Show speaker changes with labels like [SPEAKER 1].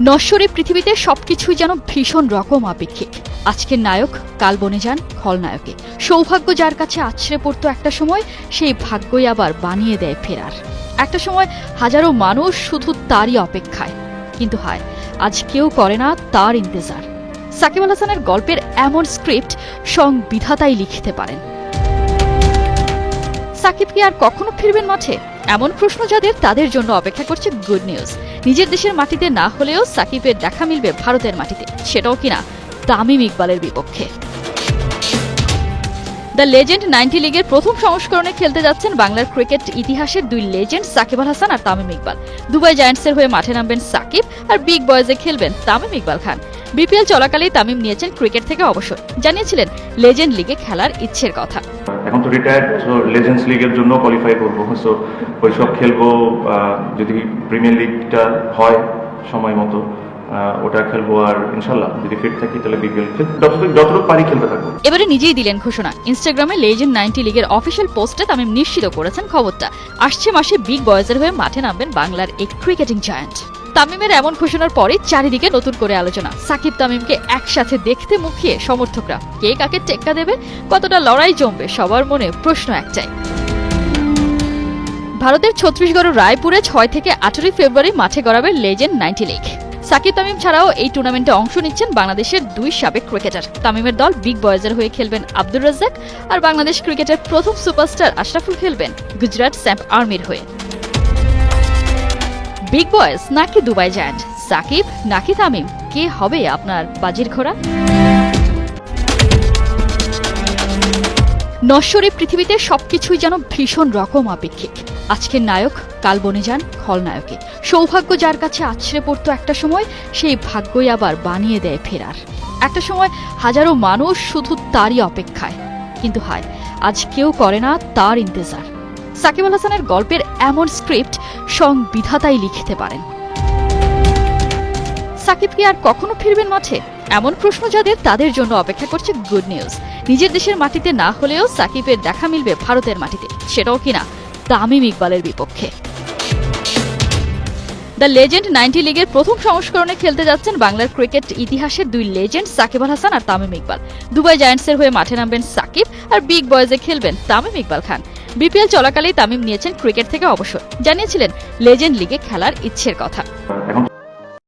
[SPEAKER 1] নশ্বরী পৃথিবীতে সবকিছুই যেন ভীষণ রকম আপেক্ষিক। আজকের নায়ক কাল বনে যান খলনায়কে। সৌভাগ্য যার কাছে আছড়ে পড়তো একটা সময়, সেই ভাগ্যই আবার বানিয়ে দেয় ফেরার। একটা সময় হাজারো মানুষ শুধু তারই অপেক্ষায়, কিন্তু হায়, আজ কেউ করে না তার ইন্তজার। সাকিব আল হাসানের গল্পের এমন স্ক্রিপ্ট স্বয়ং বিধাতাই লিখতে পারেন। সাকিব কি আর কখনো ফিরবেন মাঠে? এমন প্রশ্ন যাদের, তাদের জন্য অপেক্ষা করছে গুড নিউজ। নিজের দেশের মাটিতে না হলেও সাকিবের দেখা মিলবে ভারতের মাটিতে, সেটাও কিনা তামিম ইকবালের বিপক্ষে। দ্য লেজেন্ড 90 লিগের প্রথম সংস্করণে খেলতে যাচ্ছেন বাংলার ক্রিকেট ইতিহাসের দুই লেজেন্ড সাকিব আল হাসান আর তামিম ইকবাল। দুবাই জায়ান্টসের হয়ে মাঠে নামবেন সাকিব, আর বিগ বয়েজে খেলবেন তামিম ইকবাল খান। বিপিএল চলাকালেই তামিম নিয়েছেন ক্রিকেট থেকে অবসর, জানিয়েছিলেন লেজেন্ড লিগে খেলার ইচ্ছের কথা।
[SPEAKER 2] এখন তো রিটায়ার্ড, সো লেজেন্ডস লিগের জন্য কোয়ালিফাই করবো, সো ওইসব খেলবো। যদি প্রিমিয়ার লিগটা হয় সময় মতো ওটা খেলবো, আর ইনশাল্লাহ যদি ফিট থাকি তাহলে বিপিএল যতটুকু পারি খেলতে থাকবো।
[SPEAKER 1] এবারে নিজেই দিলেন ঘোষণা। ইনস্টাগ্রামে লেজেন্ড 90 লিগের অফিসিয়াল পোস্টে তামিম নিশ্চিত করেছেন খবরটা। আসছে মাসে বিগ বয়েজের হয়ে মাঠে নামবেন বাংলার এই ক্রিকেটিং জায়ান্ট। তামিমের এমন ঘোষণার পরে চারিদিকে নতুন করে আলোচনা। সাকিব তামিমকে একসাথে দেখতে মুখিয়ে সমর্থকরা। কে কাকে টেক্কা দেবে, কতটা লড়াই জমবে, সবার মনে প্রশ্ন একটাই। ভারতের ছত্তিশগড়ের রায়পুরে 6 থেকে 18 ফেব্রুয়ারি মাঠে গড়াবে লেজেন্ড 90 লিগ। সাকিব তামিম ছাড়াও এই টুর্নামেন্টে অংশ নিচ্ছেন বাংলাদেশের দুই সাবেক ক্রিকেটার। তামিমের দল বিগ বয়েজের হয়ে খেলবেন আব্দুর রাজ্জাক, আর বাংলাদেশ ক্রিকেটের প্রথম সুপারস্টার আশরাফুল খেলবেন গুজরাট স্যাম্প আর্মির হয়ে। বিগ বয়েজ নাকি দুবাই জায়ান্ট, সাকিব নাকি তামিম, কে হবে আপনার বাজির ঘোড়া? নশ্বরী পৃথিবীতে সবকিছুই যেন ভীষণ রকম আপেক্ষিক। আজকের নায়ক কাল বনে যান খলনায়কে। সৌভাগ্য যার কাছে আছড়ে পড়তো একটা সময়, সেই ভাগ্যই আবার বানিয়ে দেয় ফেরার। একটা সময় হাজারো মানুষ শুধু তারই অপেক্ষায়, কিন্তু হায়, আজ কেউ করে না তার ইন্তজার। সাকিব আল হাসানের গল্পের এমন স্ক্রিপ্ট স্বয়ং বিধাতাই লিখতে পারেন। সাকিব কি আর কখনো ফিরবেন মাঠে? এমন প্রশ্ন যাদের, তাদের জন্য অপেক্ষা করছে গুড নিউজ। নিজের দেশের মাটিতে না হলেও সাকিবের দেখা মিলবে ভারতের মাটিতে, সেটাও কিনা তামিম ইকবালের বিপক্ষে। দ্য লেজেন্ড 90 লিগের প্রথম সংস্করণে খেলতে যাচ্ছেন বাংলার ক্রিকেট ইতিহাসের দুই লেজেন্ড সাকিব আল হাসান আর তামিম ইকবাল। দুবাই জায়ান্টসের হয়ে মাঠে নামবেন সাকিব, আর বিগ বয়েজে খেলবেন তামিম ইকবাল খান। বিপিএল চলাকালেই তামিম নিয়েছেন ক্রিকেট থেকে অবসর, জানিয়েছিলেন লেজেন্ড লিগে খেলার ইচ্ছের কথা।